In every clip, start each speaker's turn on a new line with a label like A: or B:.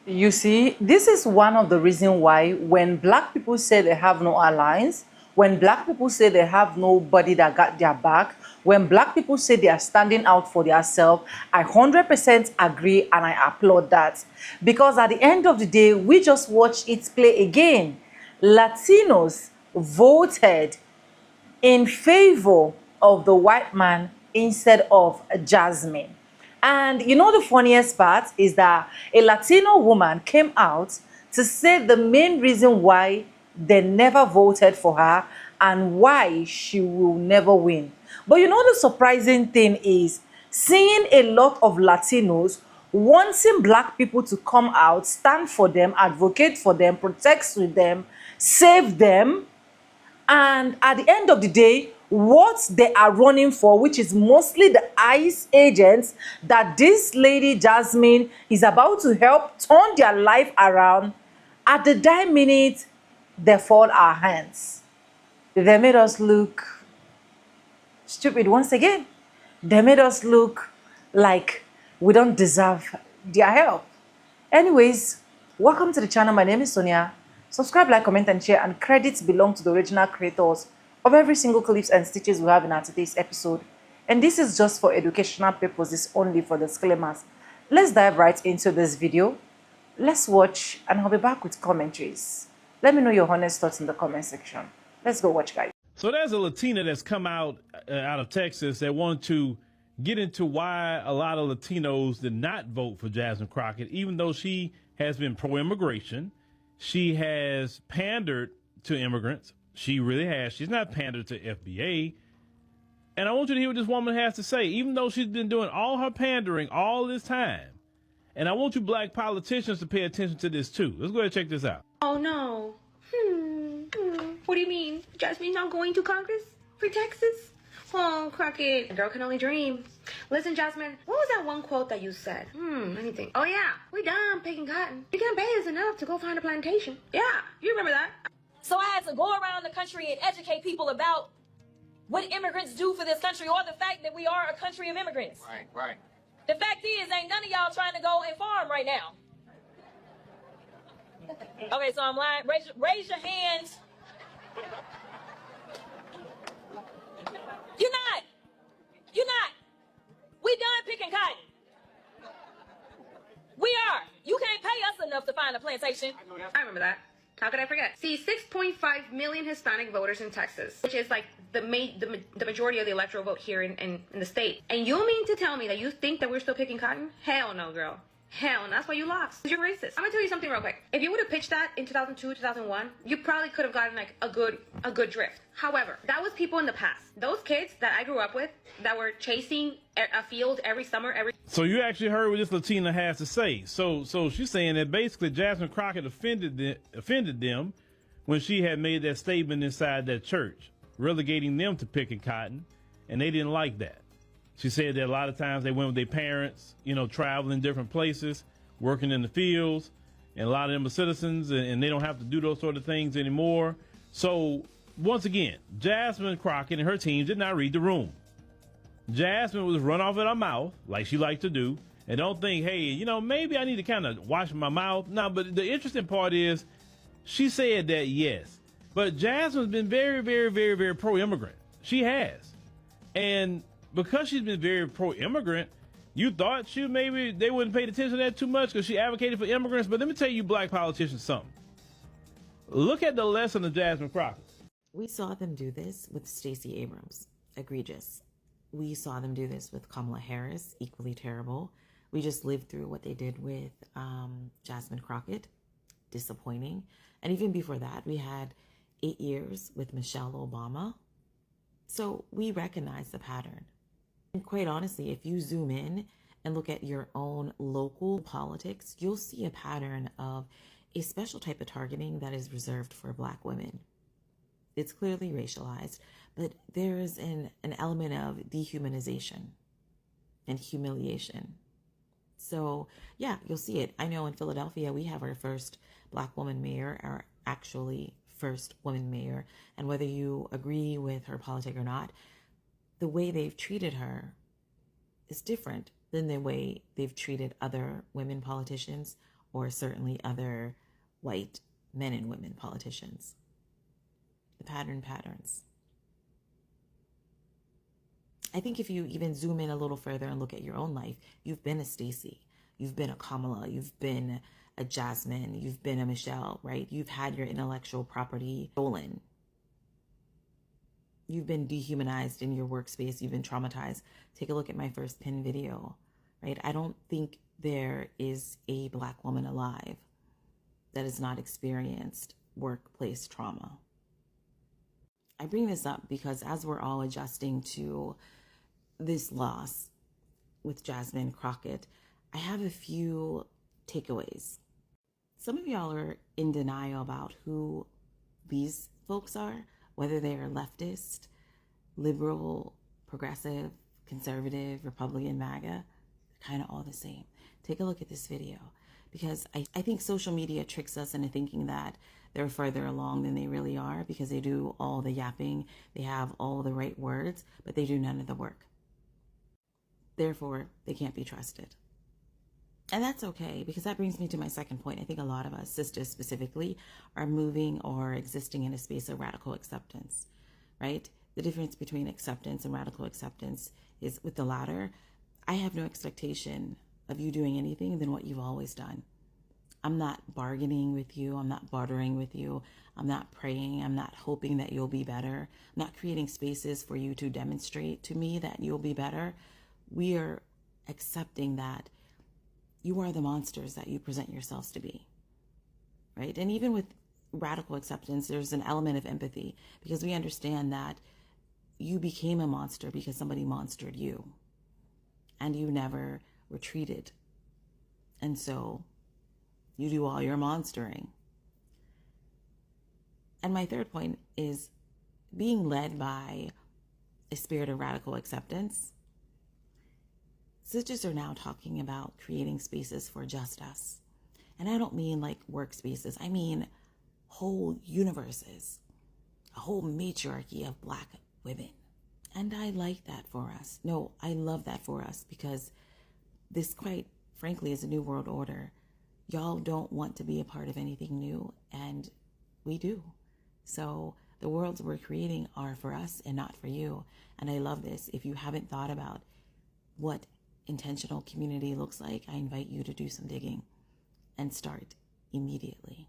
A: You see, this is one of the reasons why when black people say they have no alliance, when black people say they have nobody that got their back, when black people say they are standing out for themselves, I 100% agree and I applaud that. Because at the end of the day, we just watch it play again. Latinos voted in favor of the white man instead of Jasmine. And you know the funniest part is that a Latino woman came out to say the main reason why they never voted for her and why she will never win. But you know the surprising thing is seeing a lot of Latinos wanting black people to come out, stand for them, advocate for them, protect with them, save them, and at the end of the day, what they are running for, which is mostly the ICE agents that this lady Jasmine is about to help turn their life around, at the dime minute, they fall our hands. They made us look stupid once again. They made us look like we don't deserve their help. Anyways, welcome to the channel. My name is Sonia. Subscribe, like, comment, and share, and credits belong to the original creators of every single clips and stitches we have in our today's episode. And this is just for educational purposes only, for disclaimers. Let's dive right into this video. Let's watch, and I'll be back with commentaries. Let me know your honest thoughts in the comment section. Let's go watch, guys.
B: So there's a Latina that's come out of Texas that wanted to get into why a lot of Latinos did not vote for Jasmine Crockett, even though she has been pro-immigration. She has pandered to immigrants. She really has. She's not pandered to FBA. And I want you to hear what this woman has to say, even though she's been doing all her pandering all this time. And I want you black politicians to pay attention to this too. Let's go ahead and check this out.
C: Oh no. What do you mean? Jasmine's not going to Congress for Texas? Oh, Crockett. A girl can only dream. Listen, Jasmine, what was that one quote that you said? Let me think. Oh yeah, we done picking cotton. You can't pay us enough to go find a plantation. Yeah, you remember that.
D: So I had to go around the country and educate people about what immigrants do for this country, or the fact that we are a country of immigrants.
E: Right.
D: The fact is, ain't none of y'all trying to go and farm right now. Okay, so I'm lying. Raise your hands. You're not. We done picking cotton. We are. You can't pay us enough to find a plantation.
C: I remember that. How could I forget? See, 6.5 million Hispanic voters in Texas, which is like the majority of the electoral vote here in the state. And you mean to tell me that you think that we're still picking cotton? Hell no, girl. Hell, and that's why you lost. You're racist. I'm gonna tell you something real quick. If you would have pitched that in 2002, 2001, you probably could have gotten like a good drift. However, that was people in the past. Those kids that I grew up with that were chasing a field every summer,
B: So you actually heard what this Latina has to say. So she's saying that basically Jasmine Crockett offended them when she had made that statement inside that church, relegating them to picking cotton, and they didn't like that. She said that a lot of times they went with their parents, traveling different places, working in the fields, and a lot of them are citizens, and they don't have to do those sort of things anymore. So once again, Jasmine Crockett and her team did not read the room. Jasmine was run off at her mouth, like she likes to do, and don't think, hey, maybe I need to kind of wash my mouth. No, but the interesting part is she said that, yes. But Jasmine's been very, very, very, very pro-immigrant. She has. And because she's been very pro-immigrant, you thought they wouldn't pay attention to that too much because she advocated for immigrants. But let me tell you black politicians something. Look at the lesson of Jasmine Crockett.
F: We saw them do this with Stacey Abrams. Egregious. We saw them do this with Kamala Harris. Equally terrible. We just lived through what they did with Jasmine Crockett. Disappointing. And even before that, we had 8 years with Michelle Obama. So we recognize the pattern. And quite honestly, if you zoom in and look at your own local politics, you'll see a pattern of a special type of targeting that is reserved for Black women. It's clearly racialized, but there is an element of dehumanization and humiliation. So yeah, you'll see it. I know in Philadelphia, we have our first Black woman mayor, our actually first woman mayor. And whether you agree with her politic or not, the way they've treated her is different than the way they've treated other women politicians or certainly other white men and women politicians. The patterns. I think if you even zoom in a little further and look at your own life, you've been a Stacey, you've been a Kamala, you've been a Jasmine, you've been a Michelle, right? You've had your intellectual property stolen. You've been dehumanized in your workspace. You've been traumatized. Take a look at my first pin video, right? I don't think there is a Black woman alive that has not experienced workplace trauma. I bring this up because as we're all adjusting to this loss with Jasmine Crockett, I have a few takeaways. Some of y'all are in denial about who these folks are, whether they are leftist, liberal, progressive, conservative, Republican, MAGA. They're kind of all the same. Take a look at this video, because I think social media tricks us into thinking that they're further along than they really are, because they do all the yapping, they have all the right words, but they do none of the work. Therefore, they can't be trusted. And that's okay, because that brings me to my second point. I think a lot of us, sisters specifically, are moving or existing in a space of radical acceptance, right? The difference between acceptance and radical acceptance is, with the latter, I have no expectation of you doing anything than what you've always done. I'm not bargaining with you. I'm not bartering with you. I'm not praying. I'm not hoping that you'll be better. I'm not creating spaces for you to demonstrate to me that you'll be better. We are accepting that you are the monsters that you present yourselves to be, right? And even with radical acceptance, there's an element of empathy, because we understand that you became a monster because somebody monstered you and you never retreated. And so you do all your monstering. And my third point is being led by a spirit of radical acceptance. Sisters are now talking about creating spaces for just us. And I don't mean like workspaces. I mean whole universes, a whole matriarchy of Black women. And I like that for us. No, I love that for us, because this, quite frankly, is a new world order. Y'all don't want to be a part of anything new, and we do. So the worlds we're creating are for us and not for you. And I love this. If you haven't thought about what intentional community looks like, I invite you to do some digging and start immediately.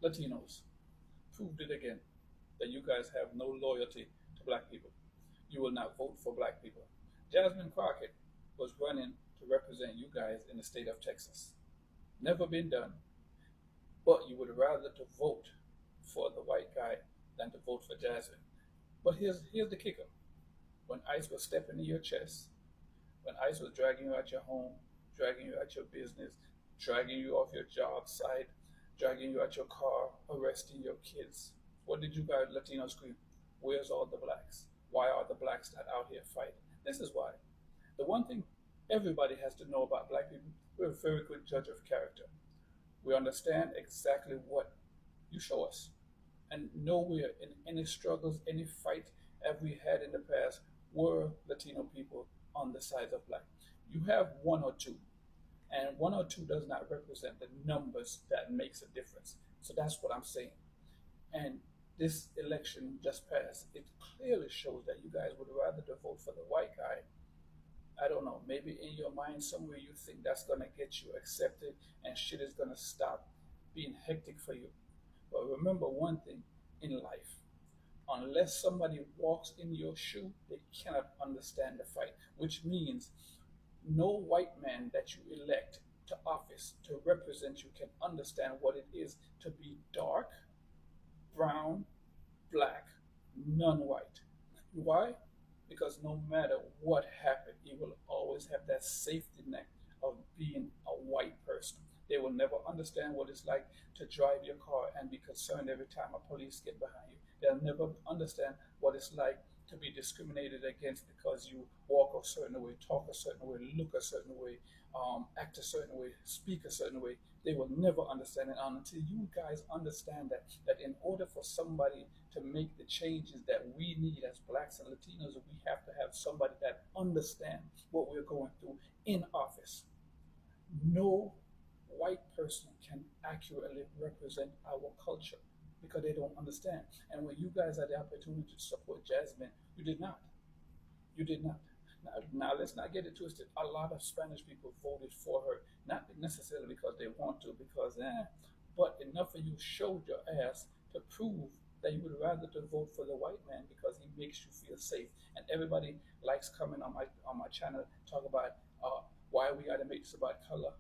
E: Latinos proved it again that you guys have no loyalty to Black people. You will not vote for Black people. Jasmine Crockett was running to represent you guys in the state of Texas. Never been done. But you would rather to vote for the white guy than to vote for Jasmine. But here's the kicker. When ICE was stepping in your chest, when ICE was dragging you out your home, dragging you out your business, dragging you off your job site, dragging you out your car, arresting your kids, what did you guys Latinos scream? Where's all the Blacks? Why are the Blacks not out here fighting? This is why. The one thing everybody has to know about Black people, we're a very good judge of character. We understand exactly what you show us. And nowhere in any struggles, any fight that we had in the past were Latino people on the side of Black. You have one or two, and one or two does not represent the numbers that makes a difference. So that's what I'm saying. And this election just passed. It clearly shows that you guys would rather to vote for the white guy. I don't know, maybe in your mind somewhere you think that's going to get you accepted and shit is going to stop being hectic for you. But remember one thing in life. Unless somebody walks in your shoe, they cannot understand the fight, which means no white man that you elect to office to represent you can understand what it is to be dark, brown, Black, non-white. Why? Because no matter what happened, you will always have that safety net of being a white person. They will never understand what it's like to drive your car and be concerned every time a police get behind you. They'll never understand what it's like to be discriminated against because you walk a certain way, talk a certain way, look a certain way, act a certain way, speak a certain way. They will never understand it until you guys understand that in order for somebody to make the changes that we need as Blacks and Latinos, we have to have somebody that understands what we're going through in office. No white person can accurately represent our culture because they don't understand. And when you guys had the opportunity to support Jasmine, you did not. You did not. Now let's not get it twisted. A lot of Spanish people voted for her, not necessarily because they want to, but enough of you showed your ass to prove that you would rather to vote for the white man because he makes you feel safe. And everybody likes coming on my channel talk about why we got to make this about color.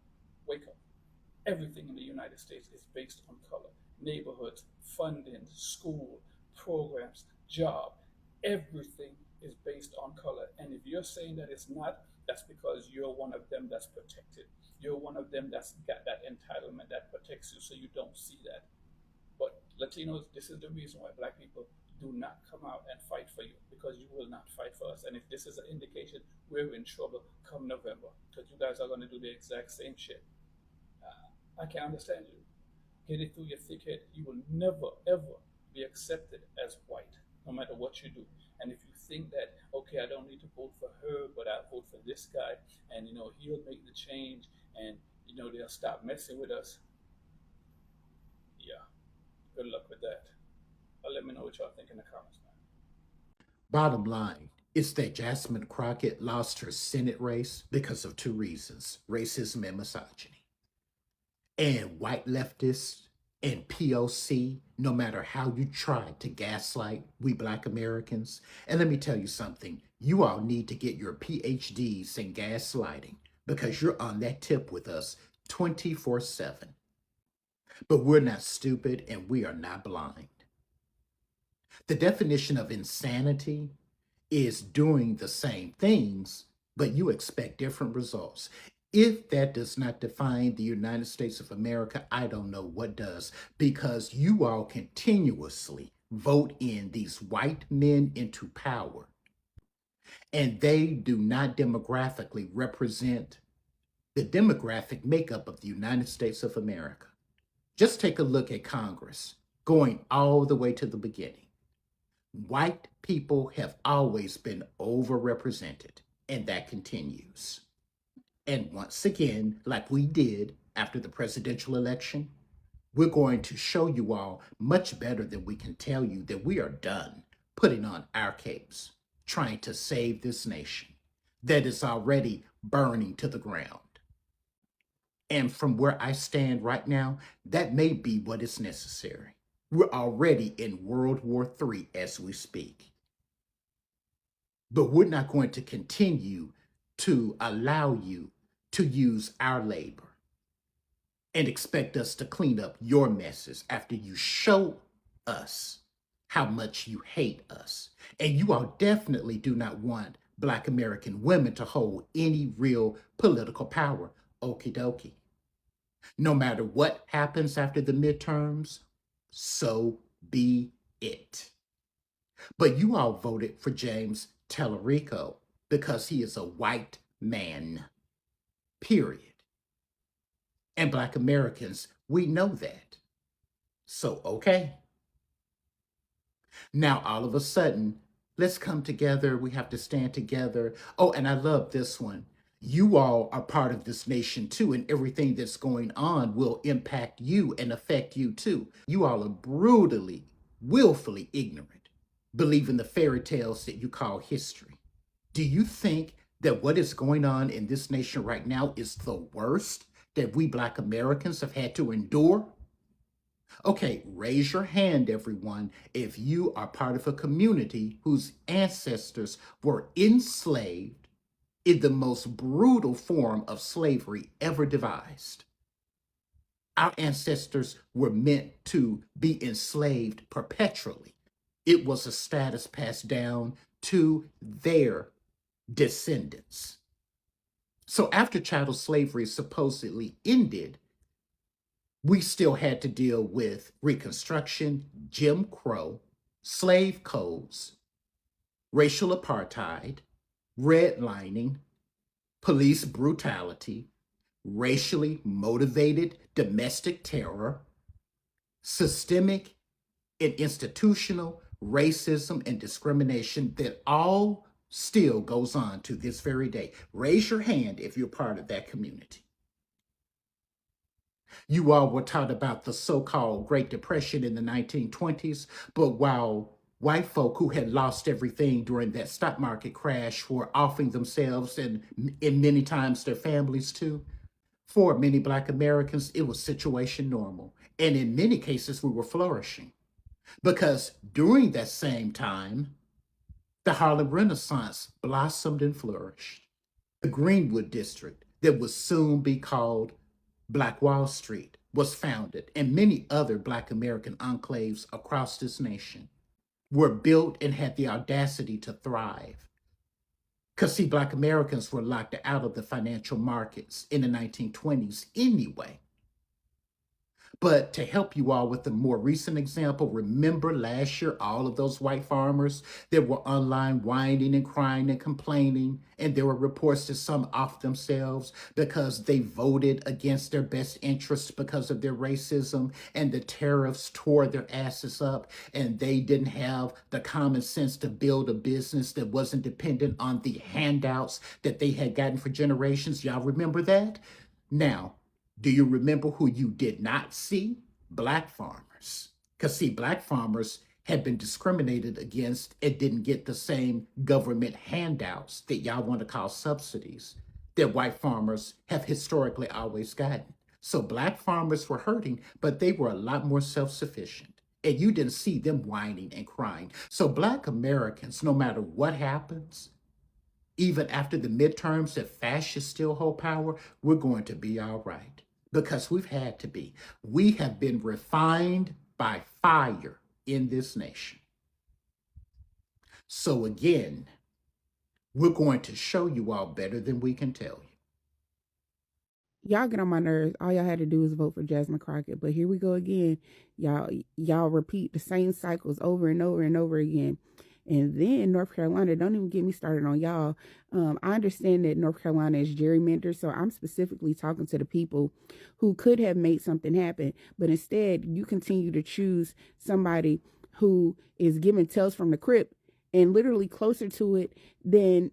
E: Wake up. Everything in the United States is based on color. Neighborhoods, funding, school, programs, job, everything is based on color. And if you're saying that it's not, that's because you're one of them that's protected. You're one of them that's got that entitlement that protects you so you don't see that. But Latinos, this is the reason why black people do not come out and fight for you, because you will not fight for us. And if this is an indication, we're in trouble come November, because you guys are going to do the exact same shit. I can understand you. Get it through your thick head. You will never, ever be accepted as white, no matter what you do. And if you think that, okay, I don't need to vote for her, but I vote for this guy, and he'll make the change, and they'll stop messing with us. Yeah, good luck with that. Let me know what y'all think in the comments, man.
G: Bottom line is that Jasmine Crockett lost her Senate race because of two reasons: racism and misogyny. And white leftists and POC, no matter how you try to gaslight we black Americans, and let me tell you something, you all need to get your PhDs in gaslighting because you're on that tip with us 24/7. But we're not stupid and we are not blind. The definition of insanity is doing the same things, but you expect different results. If that does not define the United States of America, I don't know what does, because you all continuously vote in these white men into power, and they do not demographically represent the demographic makeup of the United States of America. Just take a look at Congress, going all the way to the beginning. White people have always been overrepresented, and that continues. And once again, like we did after the presidential election, we're going to show you all much better than we can tell you that we are done putting on our capes, trying to save this nation that is already burning to the ground. And from where I stand right now, that may be what is necessary. We're already in World War III as we speak. But we're not going to continue to allow you to use our labor and expect us to clean up your messes after you show us how much you hate us. And you all definitely do not want Black American women to hold any real political power. Okie dokie. No matter what happens after the midterms, so be it. But you all voted for James Tellerico because he is a white man, period. And Black Americans, we know that. So, okay. Now, all of a sudden, let's come together. We have to stand together. Oh, and I love this one. You all are part of this nation too, and everything that's going on will impact you and affect you too. You all are brutally, willfully ignorant, believing the fairy tales that you call history. Do you think that what is going on in this nation right now is the worst that we Black Americans have had to endure? Okay, raise your hand, everyone, if you are part of a community whose ancestors were enslaved in the most brutal form of slavery ever devised. Our ancestors were meant to be enslaved perpetually. It was a status passed down to their descendants. So after chattel slavery supposedly ended, we still had to deal with Reconstruction, Jim Crow, slave codes, racial apartheid, redlining, police brutality, racially motivated domestic terror, systemic and institutional racism and discrimination that all still goes on to this very day. Raise your hand if you're part of that community. You all were taught about the so-called Great Depression in the 1920s, but while white folk who had lost everything during that stock market crash were offing themselves and in many times their families too, for many Black Americans, it was situation normal. And in many cases, we were flourishing because during that same time, the Harlem Renaissance blossomed and flourished. The Greenwood District, that would soon be called Black Wall Street, was founded, and many other Black American enclaves across this nation were built and had the audacity to thrive. Because, see, Black Americans were locked out of the financial markets in the 1920s anyway. But to help you all with a more recent example, remember last year, all of those white farmers that were online whining and crying and complaining, and there were reports that some off themselves because they voted against their best interests because of their racism, and the tariffs tore their asses up, and they didn't have the common sense to build a business that wasn't dependent on the handouts that they had gotten for generations. Y'all remember that? Now, do you remember who you did not see? Black farmers. Because, see, Black farmers had been discriminated against and didn't get the same government handouts that y'all want to call subsidies that white farmers have historically always gotten. So Black farmers were hurting, but they were a lot more self-sufficient. And you didn't see them whining and crying. So Black Americans, no matter what happens, even after the midterms, if fascists still hold power, we're going to be all right. Because we've had to be. We have been refined by fire in this nation. So again, we're going to show you all better than we can tell you.
H: Y'all get on my nerves. All y'all had to do is vote for Jasmine Crockett. But here we go again. Y'all repeat the same cycles over and over and over again. And then North Carolina, don't even get me started on y'all. I understand that North Carolina is gerrymandered, so I'm specifically talking to the people who could have made something happen. But instead, you continue to choose somebody who is giving Tales from the Crypt and literally closer to it than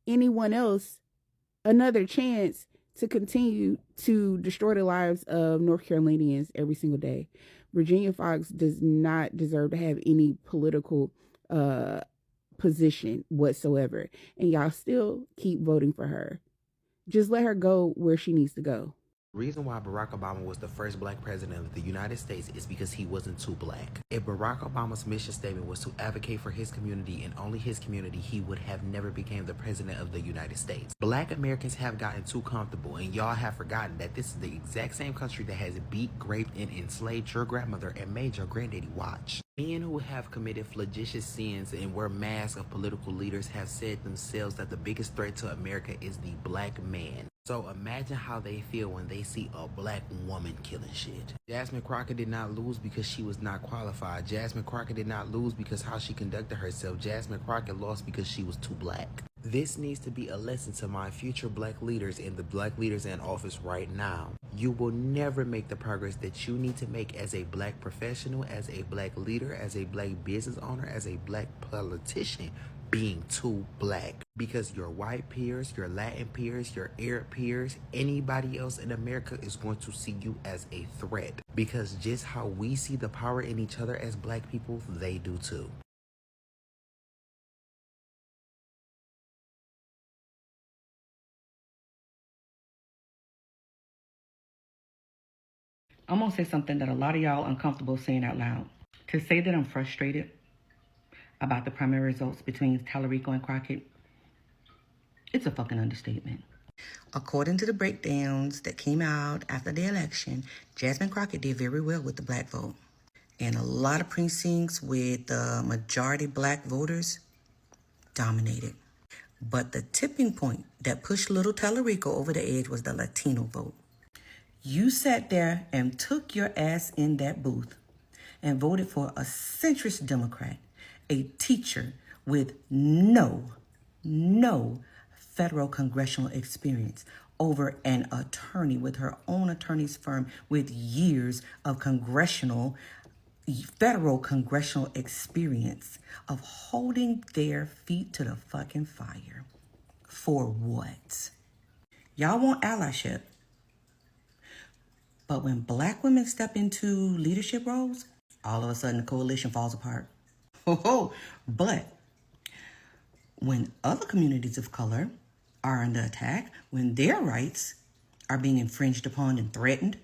H: anyone else another chance to continue to destroy the lives of North Carolinians every single day. Virginia Foxx does not deserve to have any political position whatsoever, and y'all still keep voting for her. Just let her go where she needs to go.
I: The reason why Barack Obama was the first black president of the United States is because he wasn't too black. If Barack Obama's mission statement was to advocate for his community and only his community, he would have never become the president of the United States. Black Americans have gotten too comfortable, and y'all have forgotten that this is the exact same country that has beat, raped, and enslaved your grandmother and made your granddaddy watch. Men who have committed flagitious sins and wear masks of political leaders have said themselves that the biggest threat to America is the black man. So imagine how they feel when they see a black woman killing shit. Jasmine Crockett did not lose because she was not qualified. Jasmine Crockett did not lose because how she conducted herself. Jasmine Crockett lost because she was too black. This needs to be a lesson to my future black leaders and the black leaders in office right now. You will never make the progress that you need to make as a black professional, as a black leader, as a black business owner, as a black politician, being too black. Because your white peers, your Latin peers, your Arab peers, anybody else in America is going to see you as a threat. Because just how we see the power in each other as black people, they do too.
J: I'm going to say something that a lot of y'all uncomfortable saying out loud. To say that I'm frustrated about the primary results between Tallarico and Crockett, it's a fucking understatement. According to the breakdowns that came out after the election, Jasmine Crockett did very well with the black vote. And a lot of precincts with the majority black voters dominated. But the tipping point that pushed little Tallarico over the edge was the Latino vote. You sat there and took your ass in that booth and voted for a centrist Democrat, a teacher with no federal congressional experience, over an attorney with her own attorney's firm with years of federal congressional experience of holding their feet to the fucking fire. For what? Y'all want allyship. But when black women step into leadership roles, all of a sudden the coalition falls apart. But when other communities of color are under attack, when their rights are being infringed upon and threatened,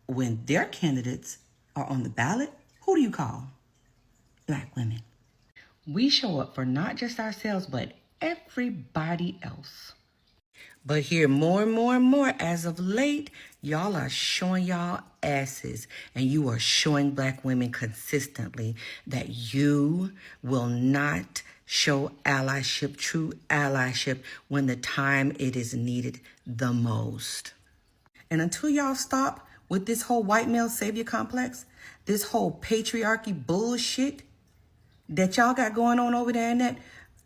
J: when their candidates are on the ballot, who do you call? Black women. We show up for not just ourselves, but everybody else. But here, more and more and more, as of late, y'all are showing y'all asses, and you are showing black women consistently that you will not show allyship, true allyship, when the time it is needed the most. And until y'all stop with this whole white male savior complex, this whole patriarchy bullshit that y'all got going on over there in that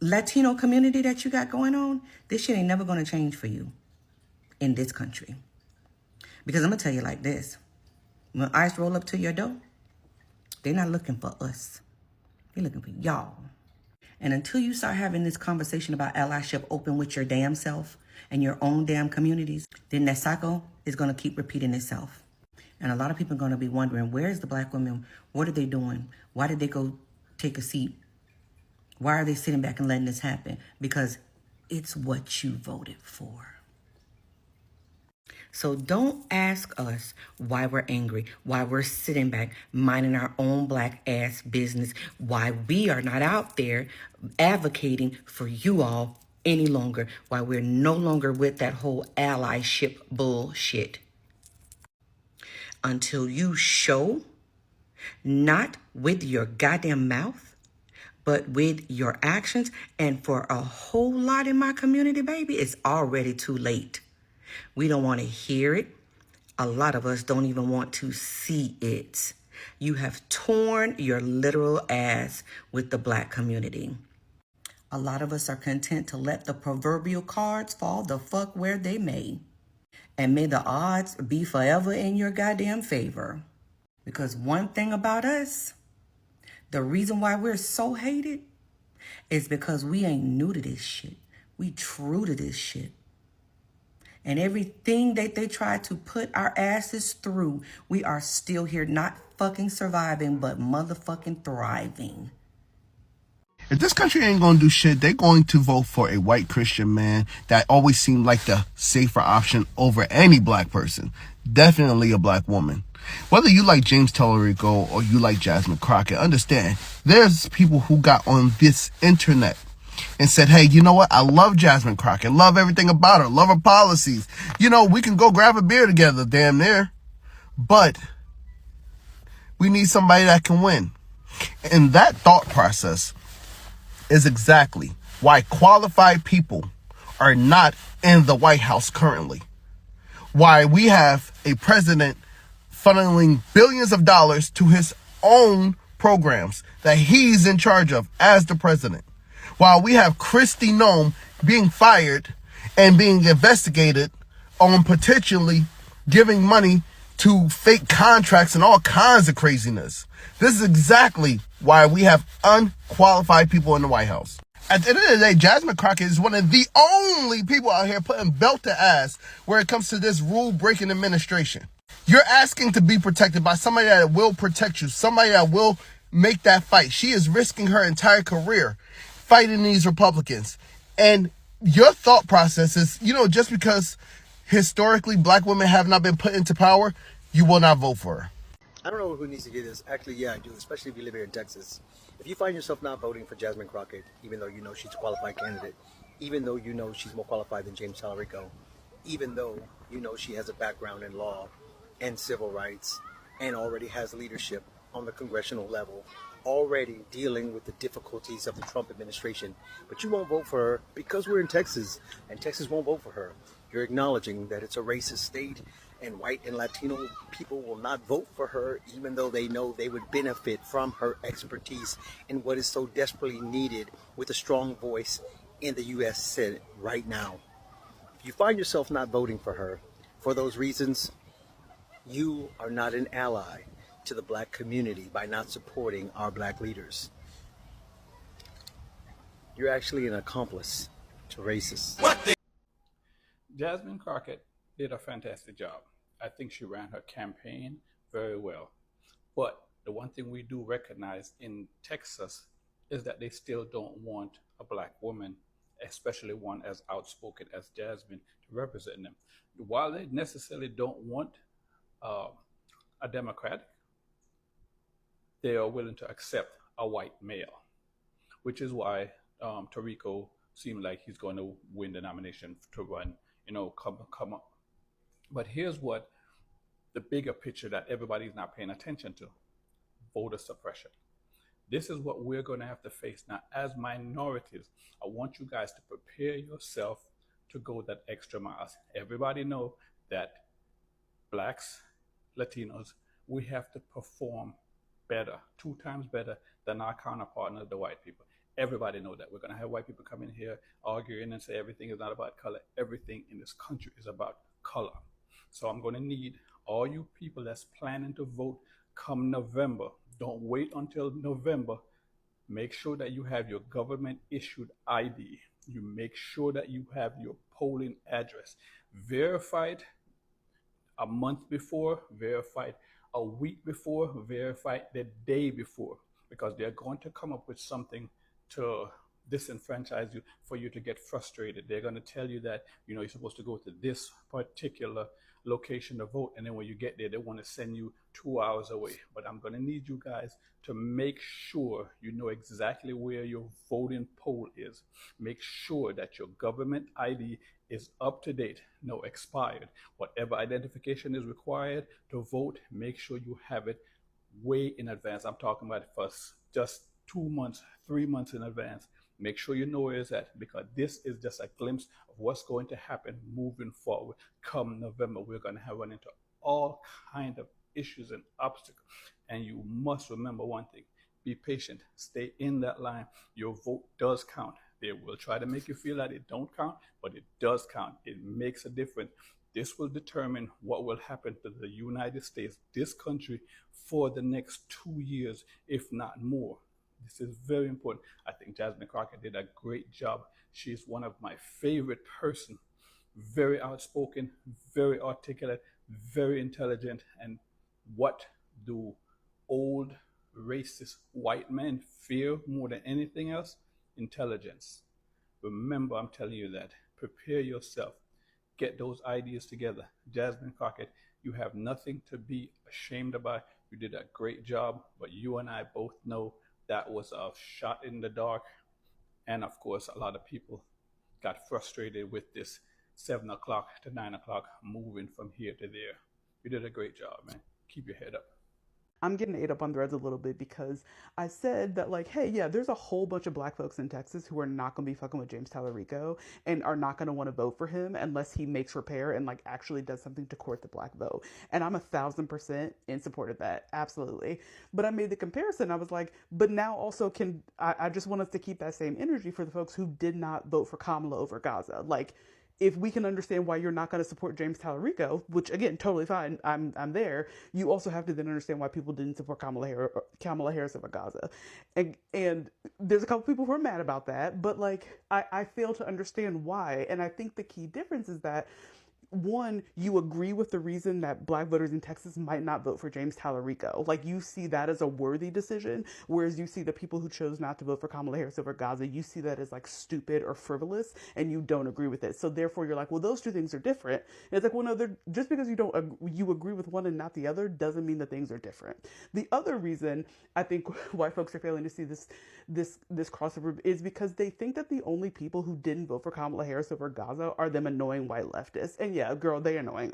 J: Latino community that you got going on, this shit ain't never gonna change for you in this country. Because I'm gonna tell you like this, when ICE roll up to your door, they're not looking for us. They're looking for y'all. And until you start having this conversation about allyship open with your damn self and your own damn communities, then that cycle is gonna keep repeating itself. And a lot of people are gonna be wondering, where's the black women? What are they doing? Why did they go take a seat? Why are they sitting back and letting this happen? Because it's what you voted for. So don't ask us why we're angry, why we're sitting back, minding our own black ass business, why we are not out there advocating for you all any longer, why we're no longer with that whole allyship bullshit. Until you show, not with your goddamn mouth, but with your actions. And for a whole lot in my community, baby, it's already too late. We don't want to hear it. A lot of us don't even want to see it. You have torn your literal ass with the black community. A lot of us are content to let the proverbial cards fall the fuck where they may. And may the odds be forever in your goddamn favor. Because one thing about us, the reason why we're so hated is because we ain't new to this shit. We true to this shit. And everything that they try to put our asses through, we are still here, not fucking surviving, but motherfucking thriving.
K: If this country ain't gonna do shit, they're going to vote for a white Christian man that always seemed like the safer option over any black person. Definitely a black woman. Whether you like James Tallarico or you like Jasmine Crockett, understand, there's people who got on this internet and said, hey, you know what? I love Jasmine Crockett. Love everything about her. Love her policies. You know, we can go grab a beer together, damn near. But we need somebody that can win. And that thought process is exactly why qualified people are not in the White House currently. Why we have a president funneling billions of dollars to his own programs that he's in charge of as the president. While we have Kristi Noem being fired and being investigated on potentially giving money to fake contracts and all kinds of craziness. This is exactly why we have unqualified people in the White House. At the end of the day, Jasmine Crockett is one of the only people out here putting belt to ass where it comes to this rule-breaking administration. You're asking to be protected by somebody that will protect you, somebody that will make that fight. She is risking her entire career fighting these Republicans. And your thought process is, you know, just because historically black women have not been put into power, you will not vote for her.
L: I don't know who needs to hear this. Actually, yeah, I do, especially if you live here in Texas. If you find yourself not voting for Jasmine Crockett, even though you know she's a qualified candidate, even though you know she's more qualified than James Tallarico, even though you know she has a background in law and civil rights and already has leadership on the congressional level, already dealing with the difficulties of the Trump administration, but you won't vote for her because we're in Texas and Texas won't vote for her. You're acknowledging that it's a racist state and white and Latino people will not vote for her, even though they know they would benefit from her expertise in what is so desperately needed with a strong voice in the U.S. Senate right now. If you find yourself not voting for her for those reasons, you are not an ally to the black community by not supporting our black leaders. You're actually an accomplice to racists.
E: Jasmine Crockett did a fantastic job. I think she ran her campaign very well. But the one thing we do recognize in Texas is that they still don't want a black woman, especially one as outspoken as Jasmine, to represent them. While they necessarily don't want uh, a Democrat, they are willing to accept a white male, which is why Tarico seemed like he's going to win the nomination to run, come up. But here's what the bigger picture that everybody's not paying attention to: voter suppression. This is what we're going to have to face now as minorities. I want you guys to prepare yourself to go that extra mile. Everybody know that blacks, Latinos, we have to perform better, 2 times better than our counterpartners, the white people. Everybody know that. We're going to have white people come in here arguing and say everything is not about color. Everything in this country is about color. So I'm going to need all you people that's planning to vote come November. Don't wait until November. Make sure that you have your government issued ID. You make sure that you have your polling address verified a month before, verified a week before, verified the day before, because they're going to come up with something to disenfranchise you for you to get frustrated. They're going to tell you that, you're supposed to go to this particular location to vote, and then when you get there, they want to send you 2 hours away. But I'm going to need you guys to make sure you know exactly where your voting poll is. Make sure that your government ID is up to date, no expired. Whatever identification is required to vote, make sure you have it way in advance. I'm talking about for just 2 months, 3 months in advance. Make sure you know where it's at, because this is just a glimpse of what's going to happen moving forward. Come November, we're going to have run into all kind of issues and obstacles. And you must remember one thing: be patient, stay in that line. Your vote does count. They will try to make you feel that it don't count, but it does count. It makes a difference. This will determine what will happen to the United States, this country, for the next 2 years, if not more. This is very important. I think Jasmine Crockett did a great job. She's one of my favorite person. Very outspoken, very articulate, very intelligent. And what do old racist white men fear more than anything else? Intelligence. Remember, I'm telling you that. Prepare yourself. Get those ideas together. Jasmine Crockett, you have nothing to be ashamed about. You did a great job, but you and I both know that was a shot in the dark. And of course, a lot of people got frustrated with this 7 o'clock to 9 o'clock moving from here to there. You did a great job, man. Keep your head up.
M: I'm getting ate up on Threads a little bit because I said that, like, hey, yeah, there's a whole bunch of black folks in Texas who are not going to be fucking with James Tallarico and are not going to want to vote for him unless he makes repair and, like, actually does something to court the black vote. And I'm 1,000% in support of that. Absolutely. But I made the comparison. I was like, but now also I just want us to keep that same energy for the folks who did not vote for Kamala over Gaza. Like, if we can understand why you're not going to support James Tallarico, which again, totally fine, I'm there. You also have to then understand why people didn't support Kamala Harris over Gaza, and there's a couple people who are mad about that, but like I fail to understand why, and I think the key difference is that, one, you agree with the reason that black voters in Texas might not vote for James Tallarico. Like, you see that as a worthy decision, whereas you see the people who chose not to vote for Kamala Harris over Gaza, you see that as like stupid or frivolous, and you don't agree with it. So therefore you're like, well, those two things are different. And it's like, well, no, just because you agree with one and not the other doesn't mean that things are different. The other reason I think why folks are failing to see this crossover is because they think that the only people who didn't vote for Kamala Harris over Gaza are them annoying white leftists. And yeah, girl, they annoying.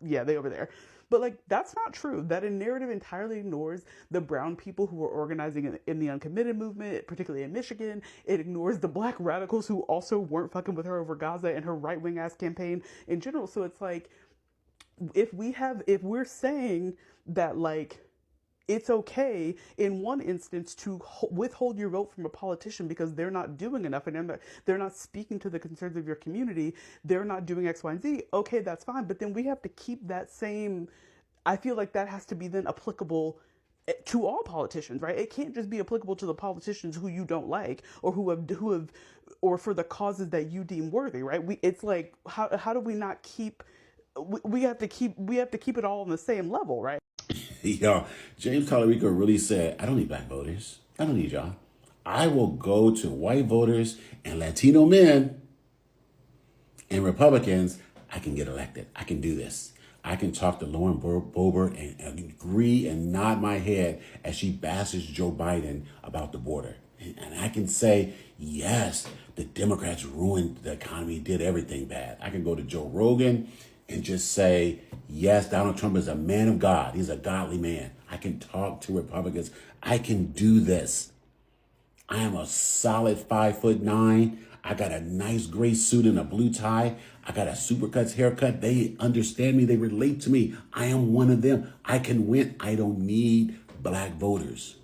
M: Yeah, they over there. But like, that's not true. That narrative entirely ignores the brown people who were organizing in the uncommitted movement, particularly in Michigan. It ignores the black radicals who also weren't fucking with her over Gaza and her right-wing ass campaign in general. So it's like, if we're saying that, like, it's okay in one instance to withhold your vote from a politician because they're not doing enough and they're not speaking to the concerns of your community, they're not doing X, Y, and Z, okay, that's fine. But then we have to keep that same, I feel like that has to be then applicable to all politicians, right? It can't just be applicable to the politicians who you don't like or who have or for the causes that you deem worthy, right? It's like, how do we not keep we have to keep it all on the same level, right?
N: Yo, James Tallarico really said, I don't need black voters. I don't need y'all. I will go to white voters and Latino men and Republicans. I can get elected. I can do this. I can talk to Lauren Boebert and agree and nod my head as she bashes Joe Biden about the border. And I can say, yes, the Democrats ruined the economy, did everything bad. I can go to Joe Rogan and just say, yes, Donald Trump is a man of God. He's a godly man. I can talk to Republicans. I can do this. I am a solid 5'9". I got a nice gray suit and a blue tie. I got a supercuts haircut. They understand me. They relate to me. I am one of them. I can win. I don't need black voters.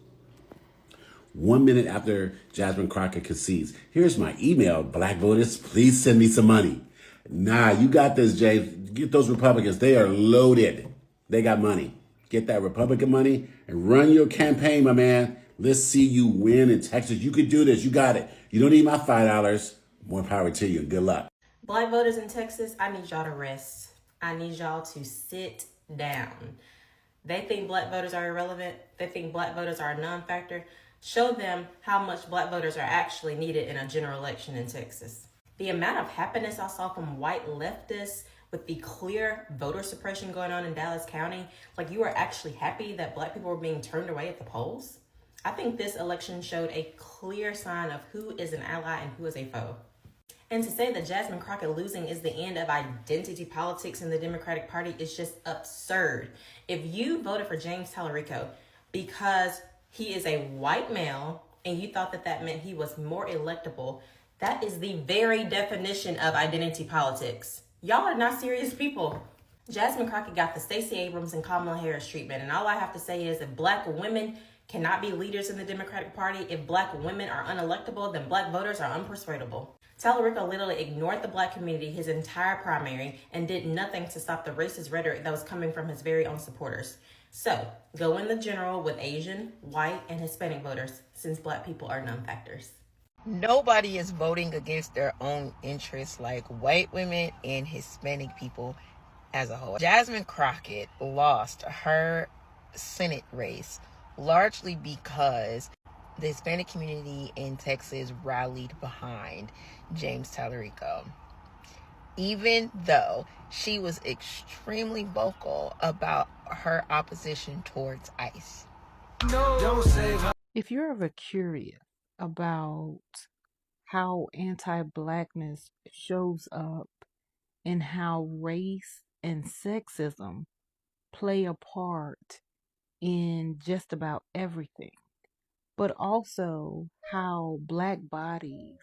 N: 1 minute after Jasmine Crockett concedes, here's my email. Black voters, please send me some money. Nah, you got this, James. Get those Republicans. They are loaded. They got money. Get that Republican money and run your campaign, my man. Let's see you win in Texas. You could do this. You got it. You don't need my $5. More power to you. Good luck.
F: Black voters in Texas, I need y'all to rest. I need y'all to sit down. They think black voters are irrelevant. They think black voters are a non-factor. Show them how much black voters are actually needed in a general election in Texas. The amount of happiness I saw from white leftists with the clear voter suppression going on in Dallas County, like you are actually happy that black people were being turned away at the polls. I think this election showed a clear sign of who is an ally and who is a foe. And to say that Jasmine Crockett losing is the end of identity politics in the Democratic Party is just absurd. If you voted for James Tallarico because he is a white male and you thought that that meant he was more electable, that is the very definition of identity politics. Y'all are not serious people. Jasmine Crockett got the Stacey Abrams and Kamala Harris treatment, and all I have to say is if black women cannot be leaders in the Democratic Party, if black women are unelectable, then black voters are unpersuadable. Tallarico literally ignored the black community his entire primary and did nothing to stop the racist rhetoric that was coming from his very own supporters. So, go in the general with Asian, white, and Hispanic voters, since black people are non-factors.
O: Nobody is voting against their own interests like white women and Hispanic people as a whole. Jasmine Crockett lost her Senate race largely because the Hispanic community in Texas rallied behind James Tallarico. Even though she was extremely vocal about her opposition towards ICE.
H: If you're ever curious about how anti-blackness shows up and how race and sexism play a part in just about everything, but also how black bodies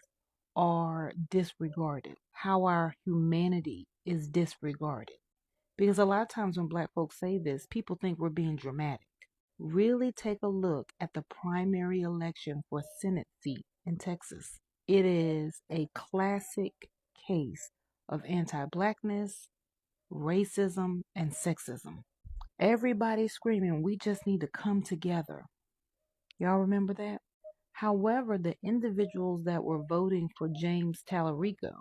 H: are disregarded, how our humanity is disregarded. Because a lot of times when black folks say this, people think we're being dramatic. Really take a look at the primary election for Senate seat in Texas. It is a classic case of anti-blackness, racism, and sexism. Everybody's screaming, we just need to come together. Y'all remember that? However, the individuals that were voting for James Tallarico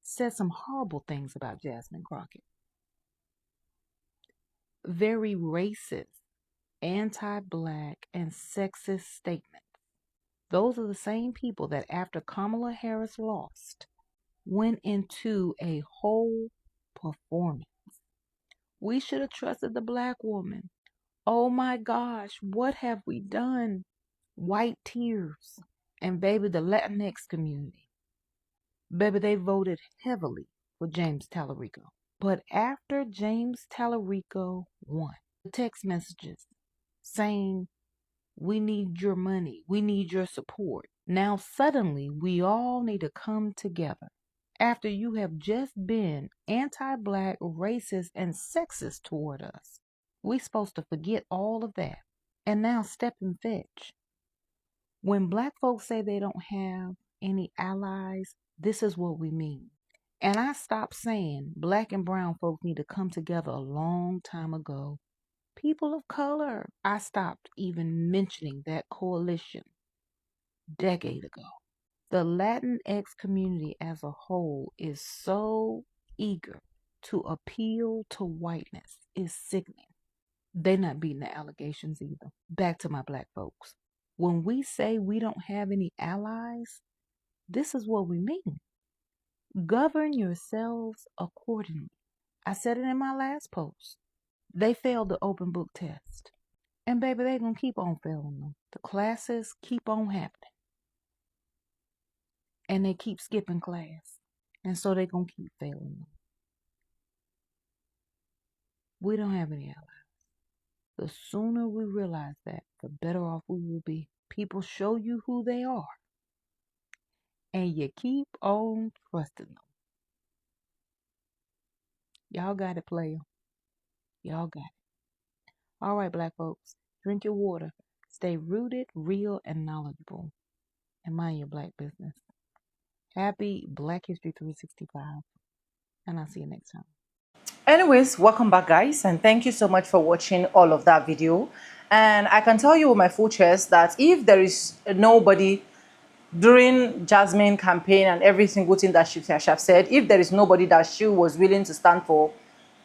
H: said some horrible things about Jasmine Crockett. Very racist, anti-black, and sexist statements. Those are the same people that after Kamala Harris lost, went into a whole performance. We should have trusted the black woman. Oh my gosh, what have we done? White tears. And baby, the Latinx community. Baby, they voted heavily for James Tallarico. But after James Tallarico won, the text messages saying, we need your money, we need your support. Now suddenly we all need to come together. After you have just been anti-black, racist, and sexist toward us, we're supposed to forget all of that and now step and fetch. When black folks say they don't have any allies, this is what we mean. And I stopped saying black and brown folks need to come together a long time ago. People of color, I stopped even mentioning that coalition a decade ago. The Latinx community as a whole is so eager to appeal to whiteness is sickening. They not beating the allegations either. Back to my black folks. When we say we don't have any allies, this is what we mean. Govern yourselves accordingly. I said it in my last post. They failed the open book test. And baby, they're going to keep on failing them. The classes keep on happening. And they keep skipping class. And so they're going to keep failing them. We don't have any allies. The sooner we realize that, the better off we will be. People show you who they are. And you keep on trusting them. Y'all got it, player. Y'all got it. All right, black folks. Drink your water. Stay rooted, real, and knowledgeable. And mind your black business. Happy Black History 365. And I'll see you next time.
A: Anyways, welcome back, guys, and thank you so much for watching all of that video. And I can tell you with my full chest that if there is nobody during Jasmine campaign and every single thing that she have said, if there is nobody that she was willing to stand for,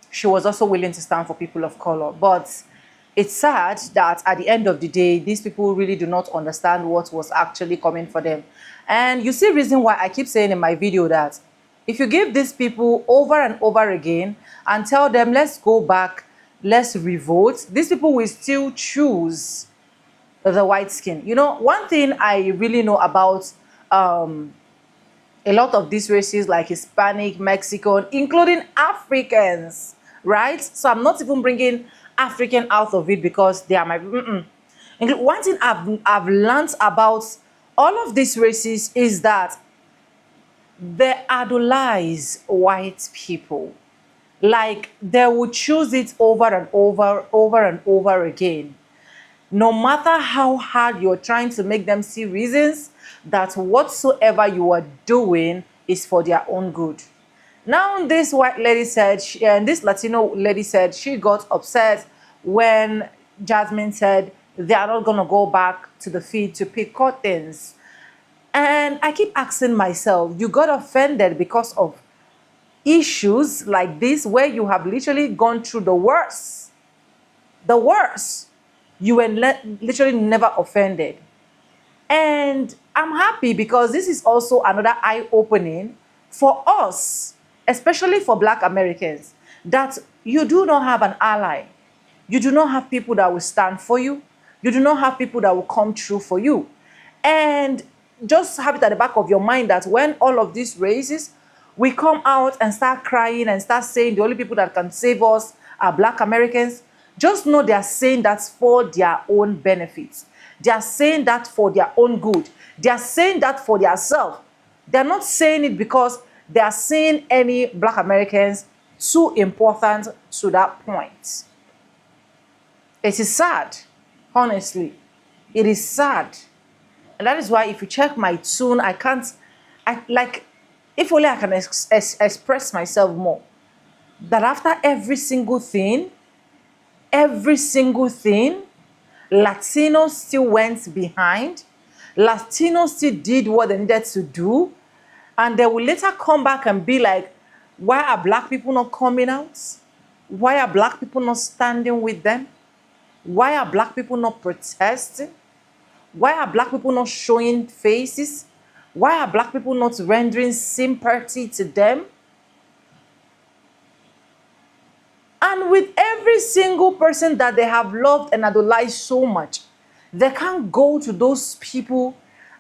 A: she was also willing to stand for people of color. But it's sad that at the end of the day, these people really do not understand what was actually coming for them. And you see reason why I keep saying in my video that if you give these people over and over again and tell them, let's go back, let's revote, these people will still choose the white skin. You know, one thing I really know about a lot of these races like Hispanic, Mexican, including Africans, right? So I'm not even bringing African out of it because they are my... One thing I've learned about all of these races is that they idolize white people. Like they will choose it over and over again. No matter how hard you're trying to make them see reasons that whatsoever you are doing is for their own good. Now this white lady said, and this Latino lady said she got upset when Jasmine said they are not going to go back to the field to pick cottons. And I keep asking myself, you got offended because of issues like this where you have literally gone through the worst. The worst. You were literally never offended. And I'm happy because this is also another eye-opening for us, especially for Black Americans, that you do not have an ally. You do not have people that will stand for you. You do not have people that will come true for you. And just have it at the back of your mind that when all of these races, we come out and start crying and start saying the only people that can save us are Black Americans, just know they are saying that for their own benefits. They are saying that for their own good. They are saying that for themselves. They are not saying it because they are seeing any Black Americans too important to that point. It is sad, honestly. It is sad. And that is why if you check my tune, if only I can express myself more. That after every single thing, Latinos still went behind. Latinos still did what they needed to do. And they will later come back and be like, why are Black people not coming out? Why are Black people not standing with them? Why are Black people not protesting? Why are Black people not showing faces? Why are Black people not rendering sympathy to them? And with every single person that they have loved and idolized so much, they can't go to those people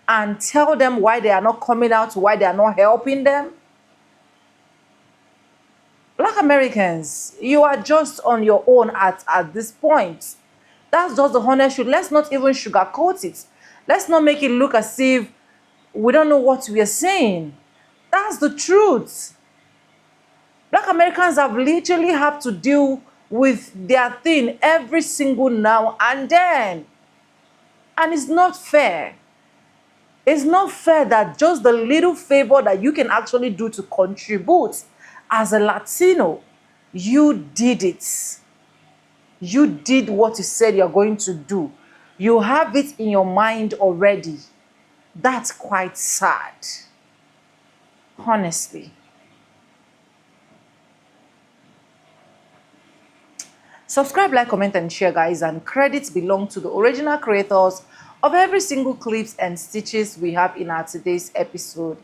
A: and tell them why they are not coming out, why they are not helping them. Black Americans, you are just on your own at this point. That's just the honest truth. Let's not even sugarcoat it. Let's not make it look as if we don't know what we are saying. That's the truth. Black Americans have literally had to deal with their thing every single now and then. And it's not fair. It's not fair that just the little favor that you can actually do to contribute as a Latino, you did it. You did what you said you're going to do. You have it in your mind already. That's quite sad. Honestly. Subscribe, like, comment, and share, guys. And credits belong to the original creators of every single clips and stitches we have in our today's episode.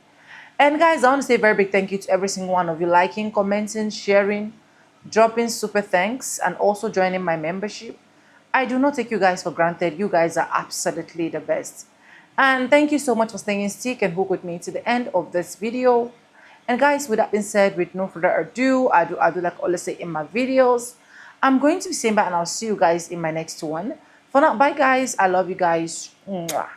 A: And guys, I want to say a very big thank you to every single one of you liking, commenting, sharing, dropping super thanks, and also joining my membership. I do not take you guys for granted. You guys are absolutely the best. And thank you so much for staying stick and hook with me to the end of this video. And guys, with that being said, with no further ado, I do like I always say in my videos, I'm going to be saying bye, and I'll see you guys in my next one. For now, bye guys. I love you guys. Mwah.